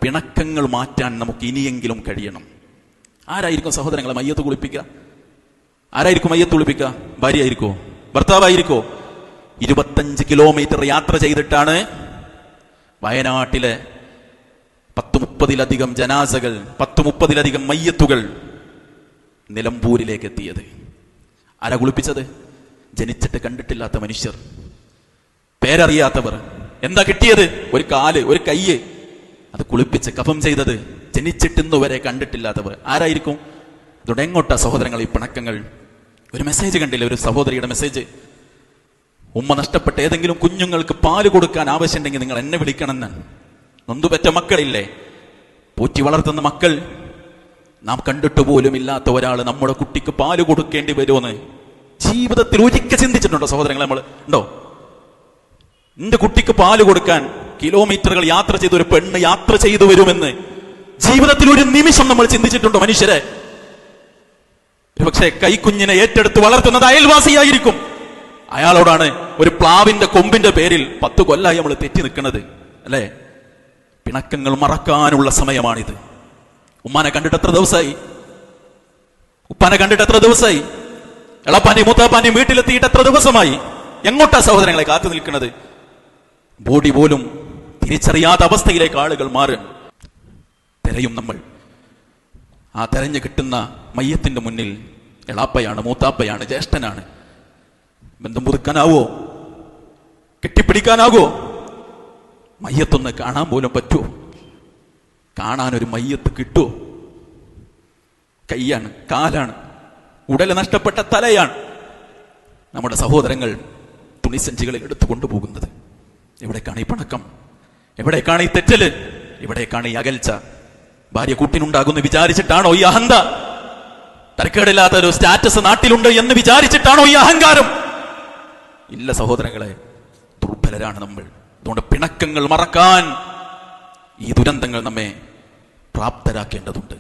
പിണക്കങ്ങൾ മാറ്റാൻ നമുക്ക് ഇനിയെങ്കിലും കഴിയണം. ആരായിരിക്കും സഹോദരങ്ങളെ മയ്യത്ത് കുളിപ്പിക്കുക? ആരായിരിക്കും മയ്യത്ത് കുളിപ്പിക്കുക? ഭാര്യയായിരിക്കോ? ഭർത്താവായിരിക്കോ? 25 കിലോമീറ്റർ യാത്ര ചെയ്തിട്ടാണ് വയനാട്ടിലെ 10-30 ജനാസകൾ, 10-30 മയ്യത്തുകൾ നിലമ്പൂരിലേക്ക് എത്തിയത്. ആരാ കുളിപ്പിച്ചത്? ജനിച്ചിട്ട് കണ്ടിട്ടില്ലാത്ത മനുഷ്യർ, പേരറിയാത്തവർ. എന്താ കിട്ടിയത്? ഒരു കാല്, ഒരു കയ്യ്. അത് കുളിപ്പിച്ച് കഫം ചെയ്തത് ജനിച്ചിട്ടിന്നുവരെ കണ്ടിട്ടില്ലാത്തവർ. ആരായിരിക്കും? അതുകൊണ്ട് എങ്ങോട്ടാ സഹോദരങ്ങൾ ഈ പിണക്കങ്ങൾ? ഒരു മെസ്സേജ് കണ്ടില്ലേ, ഒരു സഹോദരിയുടെ മെസ്സേജ്? ഉമ്മ നഷ്ടപ്പെട്ട ഏതെങ്കിലും കുഞ്ഞുങ്ങൾക്ക് പാല് കൊടുക്കാൻ ആവശ്യമുണ്ടെങ്കിൽ നിങ്ങൾ എന്നെ വിളിക്കണമെന്ന്. നൊന്തുപെറ്റ മക്കളില്ലേ, പോറ്റി വളർത്തുന്ന മക്കൾ, നാം കണ്ടിട്ട് പോലും ഇല്ലാത്ത ഒരാൾ നമ്മുടെ കുട്ടിക്ക് പാല് കൊടുക്കേണ്ടി വരുമെന്ന് ജീവിതത്തിൽ ഒരിക്കൽ ചിന്തിച്ചിട്ടുണ്ടോ സഹോദരങ്ങളെ? നമ്മൾ ഉണ്ടോ? എന്റെ കുട്ടിക്ക് പാല് കൊടുക്കാൻ കിലോമീറ്ററുകൾ യാത്ര ചെയ്ത് ഒരു പെണ്ണ് യാത്ര ചെയ്തു വരുമെന്ന് ജീവിതത്തിൽ ഒരു നിമിഷം നമ്മൾ ചിന്തിച്ചിട്ടുണ്ടോ മനുഷ്യരെ? പക്ഷേ കൈക്കുഞ്ഞിനെ ഏറ്റെടുത്ത് വളർത്തുന്നത് അയൽവാസിയായിരിക്കും. അയാളോടാണ് ഒരു പ്ലാവിന്റെ കൊമ്പിന്റെ പേരിൽ 10 കൊല്ലായി നമ്മൾ തെറ്റി നിൽക്കുന്നത്, അല്ലേ? പിണക്കങ്ങൾ മറക്കാനുള്ള സമയമാണിത്. ഉമ്മാനെ കണ്ടിട്ട് എത്ര ദിവസമായി? ഉപ്പാനെ കണ്ടിട്ട് എത്ര ദിവസമായി? എളപ്പാന്റെയും മൂത്താപ്പാന്റെയും വീട്ടിലെത്തിയിട്ട് എത്ര ദിവസമായി? എങ്ങോട്ടാ സഹോദരങ്ങളെ കാത്തു നിൽക്കുന്നത്? ബോഡി പോലും തിരിച്ചറിയാത്ത അവസ്ഥയിലേക്ക് ആളുകൾ മാറും. തെരയും നമ്മൾ. ആ തെരഞ്ഞു കിട്ടുന്ന മയ്യത്തിന്റെ മുന്നിൽ എളാപ്പയാണ്, മൂത്താപ്പയാണ്, ജ്യേഷ്ഠനാണ്. ബന്ധം പുതുക്കാനാവോ? കെട്ടിപ്പിടിക്കാനാവോ? മയ്യത്തൊന്ന് കാണാൻ പോലും പറ്റുമോ? കാണാനൊരു മയ്യത്ത് കിട്ടുമോ? കൈയാണ്, കാലാണ്, ഉടല് നഷ്ടപ്പെട്ട തലയാണ് നമ്മുടെ സഹോദരങ്ങൾ തുണിസഞ്ചികളിൽ എടുത്തു കൊണ്ടുപോകുന്നത്. എവിടേക്കാണ് ഈ പണക്കം? എവിടേക്കാണ് ഈ തെറ്റല്? എവിടേക്കാണ് ഈ അകൽച്ച? ഭാര്യ കൂട്ടിനുണ്ടാകുമെന്ന് വിചാരിച്ചിട്ടാണോ ഈ അഹന്ത? തരക്കേടില്ലാത്ത ഒരു സ്റ്റാറ്റസ് നാട്ടിലുണ്ട് എന്ന് വിചാരിച്ചിട്ടാണോ ഈ അഹങ്കാരം? ഇല്ല സഹോദരങ്ങളെ, ദുർബലരാണ് നമ്മൾ. അതുകൊണ്ട് പിണക്കങ്ങൾ മറക്കാൻ ഈ ദുരന്തങ്ങൾ നമ്മെ പ്രാപ്തരാക്കേണ്ടതുണ്ട്.